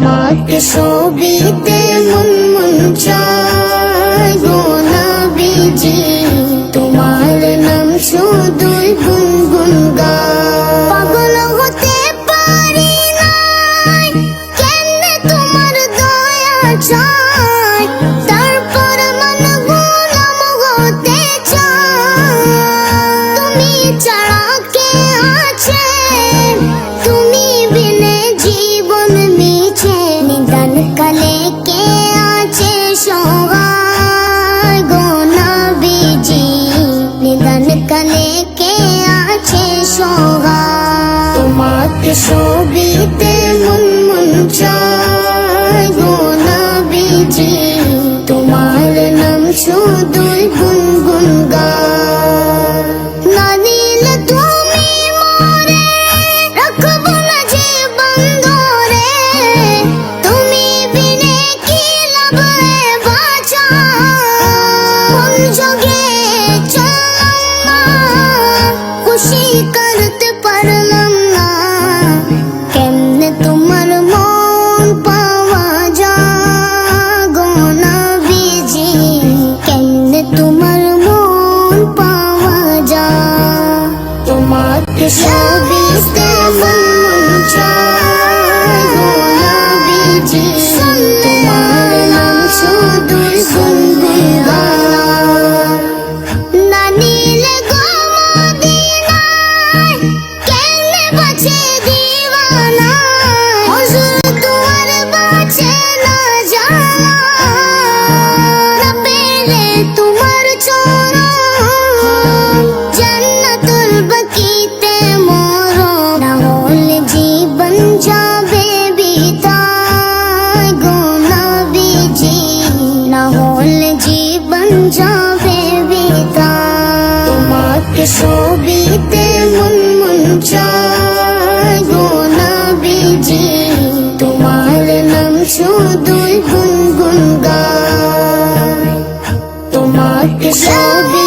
তোমাকে ছবিতে মন মন চায় গো নবীজি, তোমার নাম শুধুই গুনগুন গায়। পাগল হতে পারি না, কেমনে তোমার দয়া চায়, তারপর মন গোলাম হতে চায়। তুমি ছাড়া কে আছে, তুমি বিনে জীবন মিছে, নিদান কালে কে আছে সহায় গো নবীজি, নিদান কালে কে আছে সহায়। তোমাকে ছবিতে মন মন চায় গো নবীজি, তোমার নাম শুধুই গুনগুন গায়। না দিলে তুমি মোরে রাখবো না জীবন ধরে, তুমি বিনে কি লাভ রে বাঁচা। কোন যোগে চললাম না, খুশি করতে পারলাম না, কেমনে তোমার মন পাওয়া যায় গো নবীজি, কেমনে তোমার মন পাওয়া যায়। তোমাকে ছবিতে মন মন চায় গো নবীজি, তোমার নাম শুধুই গুনগুন গায়। না নিলে গো মদিনায়, কেমনে বাঁচে দিওয়ানা, হুজুর তোমার বাঁচে না জানা। না পেলে তোমার চরণ, জান্নাতুল বাকিতে মরণ, না হলে জীবন যাবে বিদায় গো নবীজি, না হলে জীবন যাবে বিদায়। তোমাকে ছবিতে মন মন চায় গো নবীজি, তোমার নাম শুধুই গুনগুন গায়। তোমাকে ছবি